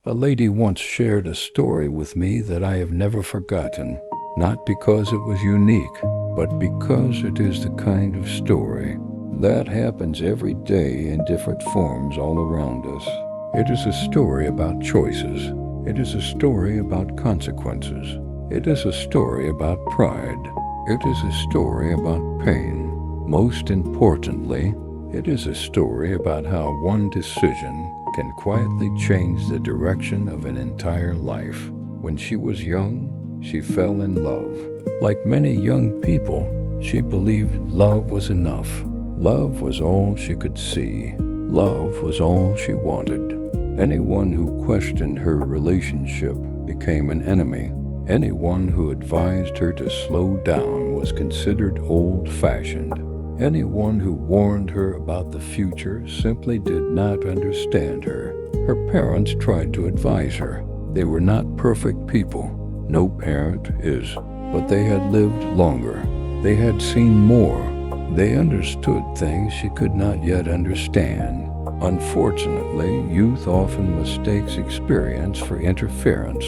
A lady once shared a story with me that I have never forgotten, not because it was unique, but because it is the kind of story that happens every day in different forms all around us. It is a story about choices. It is a story about consequences. It is a story about pride. It is a story about pain. Most importantly, it is a story about how one decision can quietly change the direction of an entire life. When she was young, she fell in love. Like many young people, she believed love was enough. Love was all she could see. Love was all she wanted. Anyone who questioned her relationship became an enemy. Anyone who advised her to slow down was considered old-fashioned. Anyone who warned her about the future simply did not understand her. Her parents tried to advise her. They were not perfect people. No parent is. But they had lived longer. They had seen more. They understood things she could not yet understand. Unfortunately, youth often mistakes experience for interference,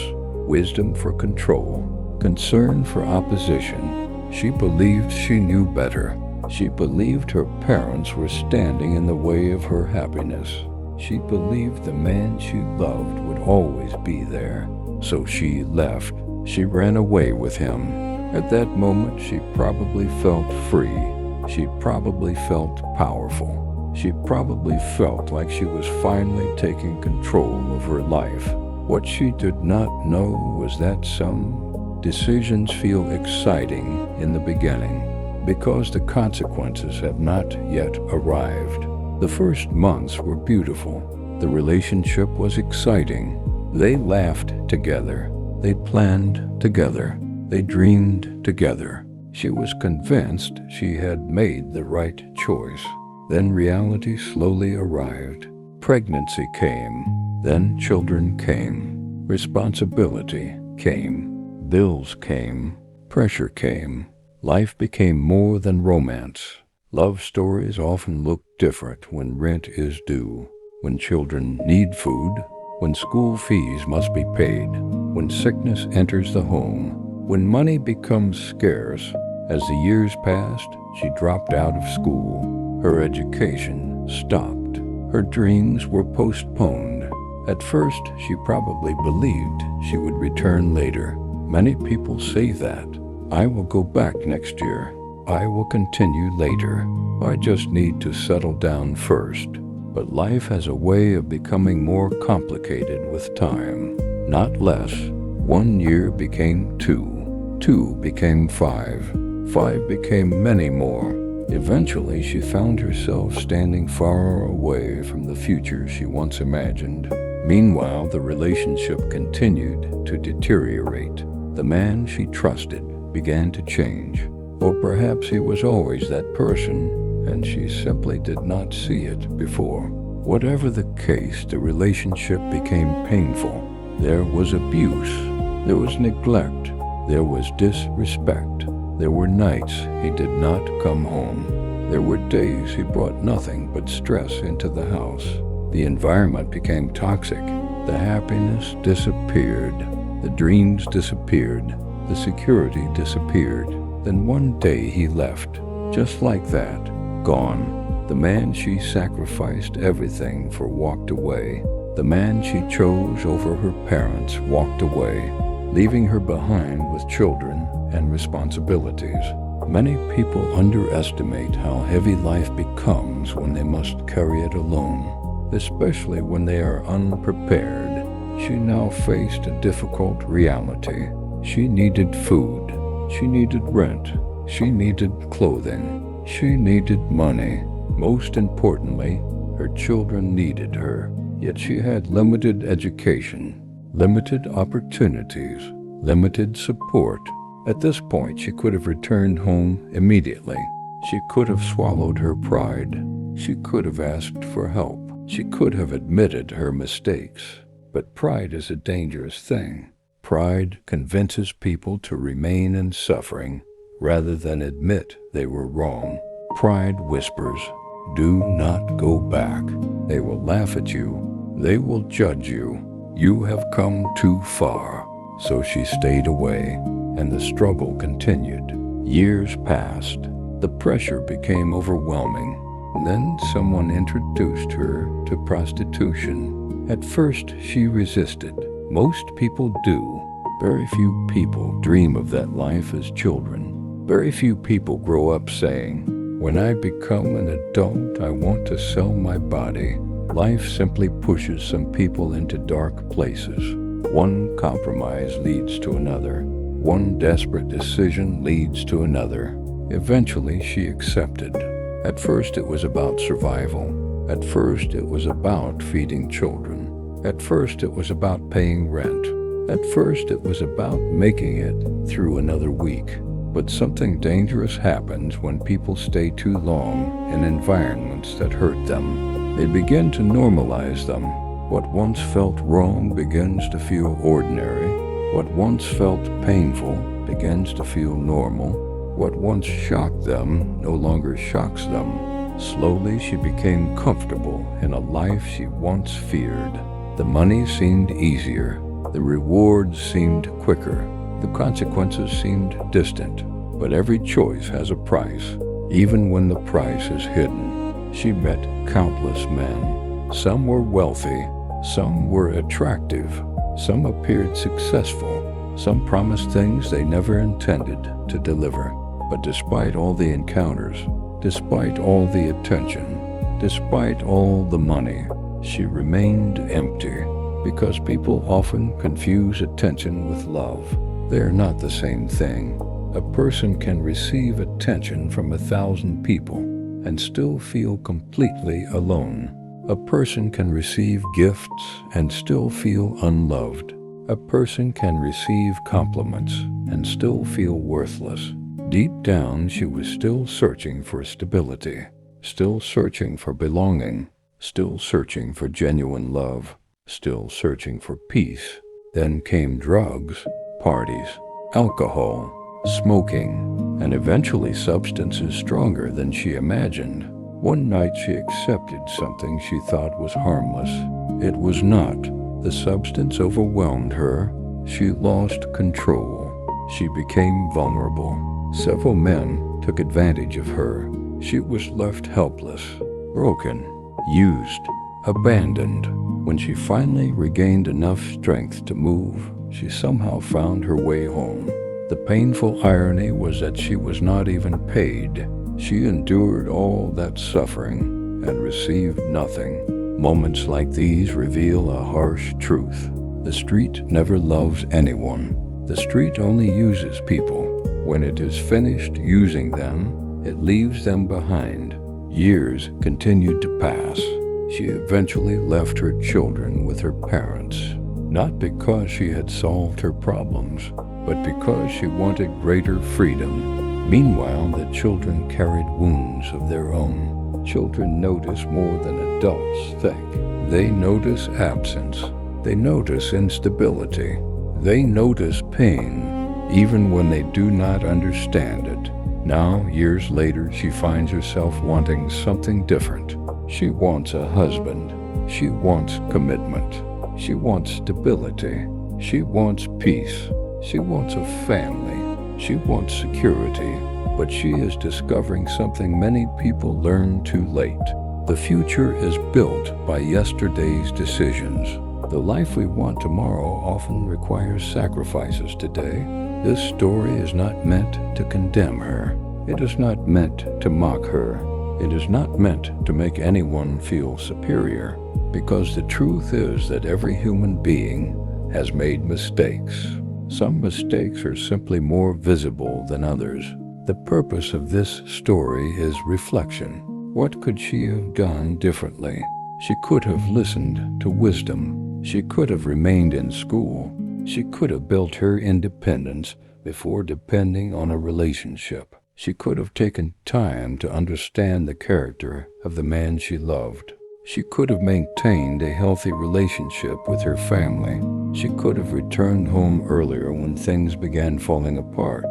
wisdom for control, concern for opposition. She believed she knew better. She believed her parents were standing in the way of her happiness. She believed the man she loved would always be there. So she left. She ran away with him. At that moment, she probably felt free. She probably felt powerful. She probably felt like she was finally taking control of her life. What she did not know was that some decisions feel exciting in the beginning, because the consequences have not yet arrived. The first months were beautiful. The relationship was exciting. They laughed together. They planned together. They dreamed together. She was convinced she had made the right choice. Then reality slowly arrived. Pregnancy came. Then children came. Responsibility came. Bills came. Pressure came. Life became more than romance. Love stories often look different when rent is due, when children need food, when school fees must be paid, when sickness enters the home, when money becomes scarce. As the years passed, she dropped out of school. Her education stopped. Her dreams were postponed. At first, she probably believed she would return later. Many people say that. I will go back next year. I will continue later. I just need to settle down first. But life has a way of becoming more complicated with time, not less. 1 year became 2. 2 became 5. 5 became many more. Eventually, she found herself standing far away from the future she once imagined. Meanwhile, the relationship continued to deteriorate. The man she trusted began to change. Or perhaps he was always that person, and she simply did not see it before. Whatever the case, the relationship became painful. There was abuse. There was neglect. There was disrespect. There were nights he did not come home. There were days he brought nothing but stress into the house. The environment became toxic. The happiness disappeared. The dreams disappeared. The security disappeared. Then one day he left, just like that, gone. The man she sacrificed everything for walked away. The man she chose over her parents walked away, leaving her behind with children and responsibilities. Many people underestimate how heavy life becomes when they must carry it alone, especially when they are unprepared. She now faced a difficult reality. She needed food. She needed rent. She needed clothing. She needed money. Most importantly, her children needed her. Yet she had limited education, limited opportunities, limited support. At this point, she could have returned home immediately. She could have swallowed her pride. She could have asked for help. She could have admitted her mistakes. But pride is a dangerous thing. Pride convinces people to remain in suffering rather than admit they were wrong. Pride whispers, "Do not go back." They will laugh at you. They will judge you. "You have come too far." So she stayed away, and the struggle continued. Years passed. The pressure became overwhelming. Then someone introduced her to prostitution. At first, she resisted. Most people do. Very few people dream of that life as children. Very few people grow up saying, "When I become an adult, I want to sell my body." Life simply pushes some people into dark places. One compromise leads to another. One desperate decision leads to another. Eventually, she accepted. At first, it was about survival. At first, it was about feeding children. At first, it was about paying rent. At first, it was about making it through another week. But something dangerous happens when people stay too long in environments that hurt them. They begin to normalize them. What once felt wrong begins to feel ordinary. What once felt painful begins to feel normal. What once shocked them no longer shocks them. Slowly, she became comfortable in a life she once feared. The money seemed easier. The rewards seemed quicker. The consequences seemed distant. But every choice has a price, even when the price is hidden. She met countless men. Some were wealthy. Some were attractive. Some appeared successful. Some promised things they never intended to deliver. But despite all the encounters, despite all the attention, despite all the money, she remained empty. Because people often confuse attention with love. They are not the same thing. A person can receive attention from 1,000 people and still feel completely alone. A person can receive gifts and still feel unloved. A person can receive compliments and still feel worthless. Deep down, she was still searching for stability, still searching for belonging, still searching for genuine love, still searching for peace. Then came drugs, parties, alcohol, smoking, and eventually substances stronger than she imagined. One night she accepted something she thought was harmless. It was not. The substance overwhelmed her. She lost control. She became vulnerable. Several men took advantage of her. She was left helpless, broken, used, abandoned. When she finally regained enough strength to move, she somehow found her way home. The painful irony was that she was not even paid. She endured all that suffering and received nothing. Moments like these reveal a harsh truth. The street never loves anyone. The street only uses people. When it is finished using them, it leaves them behind. Years continued to pass. She eventually left her children with her parents, not because she had solved her problems, but because she wanted greater freedom. Meanwhile, the children carried wounds of their own. Children notice more than adults think. They notice absence. They notice instability. They notice pain, even when they do not understand it. Now, years later, she finds herself wanting something different. She wants a husband. She wants commitment. She wants stability. She wants peace. She wants a family. She wants security. But she is discovering something many people learn too late. The future is built by yesterday's decisions. The life we want tomorrow often requires sacrifices today. This story is not meant to condemn her. It is not meant to mock her. It is not meant to make anyone feel superior, because the truth is that every human being has made mistakes. Some mistakes are simply more visible than others. The purpose of this story is reflection. What could she have done differently? She could have listened to wisdom. She could have remained in school. She could have built her independence before depending on a relationship. She could have taken time to understand the character of the man she loved. She could have maintained a healthy relationship with her family. She could have returned home earlier when things began falling apart.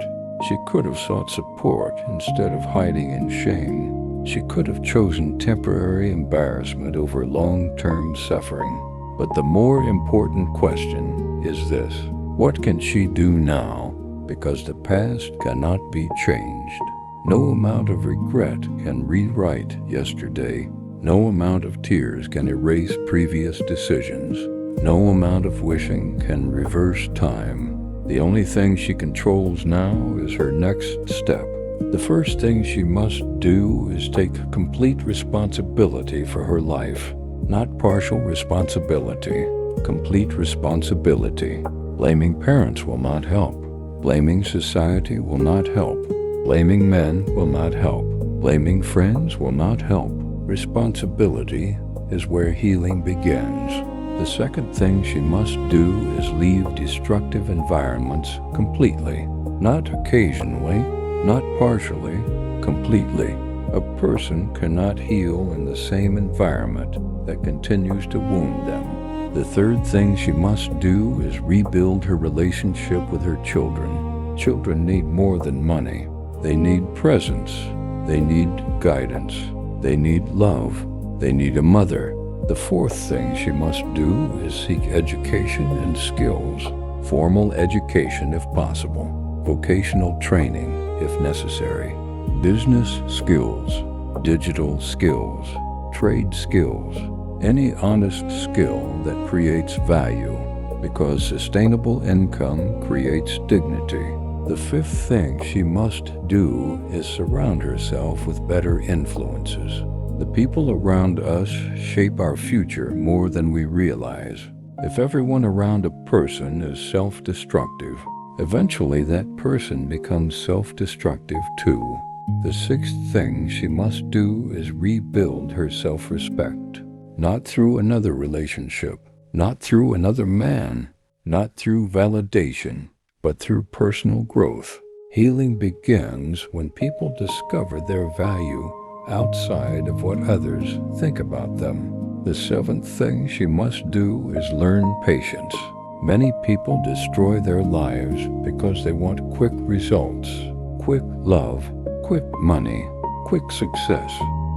She could have sought support instead of hiding in shame. She could have chosen temporary embarrassment over long-term suffering. But the more important question is this: what can she do now? Because the past cannot be changed. No amount of regret can rewrite yesterday. No amount of tears can erase previous decisions. No amount of wishing can reverse time. The only thing she controls now is her next step. The first thing she must do is take complete responsibility for her life. Not partial responsibility, complete responsibility. Blaming parents will not help. Blaming society will not help. Blaming men will not help. Blaming friends will not help. Responsibility is where healing begins. The second thing she must do is leave destructive environments completely. Not occasionally, not partially, completely. A person cannot heal in the same environment that continues to wound them. The third thing she must do is rebuild her relationship with her children. Children need more than money. They need presence. They need guidance. They need love. They need a mother. The fourth thing she must do is seek education and skills. Formal education if possible. Vocational training if necessary. Business skills. Digital skills. Trade skills. Any honest skill that creates value, because sustainable income creates dignity. The fifth thing she must do is surround herself with better influences. The people around us shape our future more than we realize. If everyone around a person is self-destructive, eventually that person becomes self-destructive too. The sixth thing she must do is rebuild her self-respect. Not through another relationship, not through another man, not through validation, but through personal growth. Healing begins when people discover their value outside of what others think about them. The seventh thing she must do is learn patience. Many people destroy their lives because they want quick results, quick love, quick money, quick success,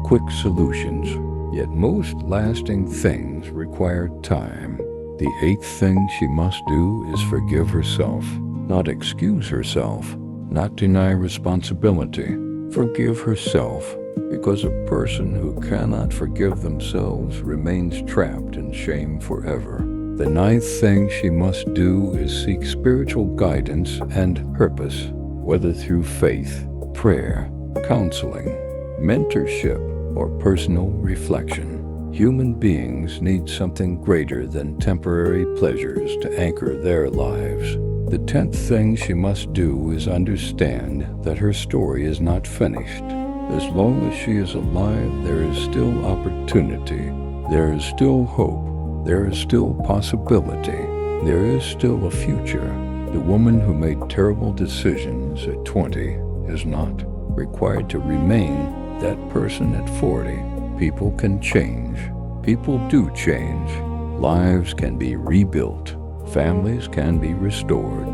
quick solutions. Yet most lasting things require time. The eighth thing she must do is forgive herself, not excuse herself, not deny responsibility. Forgive herself, because a person who cannot forgive themselves remains trapped in shame forever. The ninth thing she must do is seek spiritual guidance and purpose, whether through faith, prayer, counseling, mentorship, or personal reflection. Human beings need something greater than temporary pleasures to anchor their lives. The 10th thing she must do is understand that her story is not finished. As long as she is alive, there is still opportunity. There is still hope. There is still possibility. There is still a future. The woman who made terrible decisions at 20 is not required to remain that person at 40. People can change. People do change. Lives can be rebuilt. Families can be restored.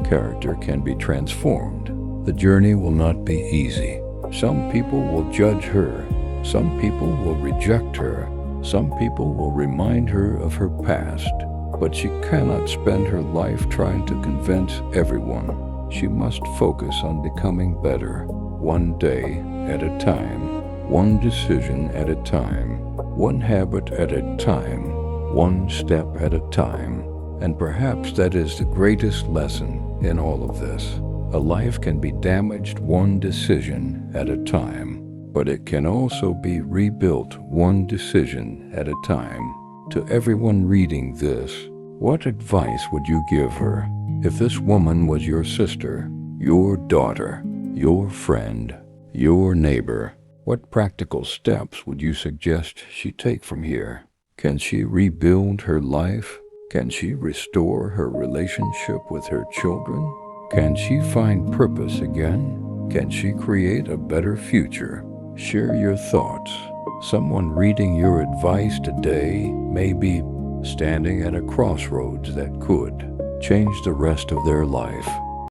Character can be transformed. The journey will not be easy. Some people will judge her. Some people will reject her. Some people will remind her of her past. But she cannot spend her life trying to convince everyone. She must focus on becoming better, one day at a time, one decision at a time, one habit at a time, one step at a time. And perhaps that is the greatest lesson in all of this. A life can be damaged one decision at a time, but it can also be rebuilt one decision at a time. To everyone reading this, what advice would you give her? If this woman was your sister, your daughter, your friend, your neighbor, what practical steps would you suggest she take from here? Can she rebuild her life? Can she restore her relationship with her children? Can she find purpose again? Can she create a better future? Share your thoughts. Someone reading your advice today may be standing at a crossroads that could change the rest of their life.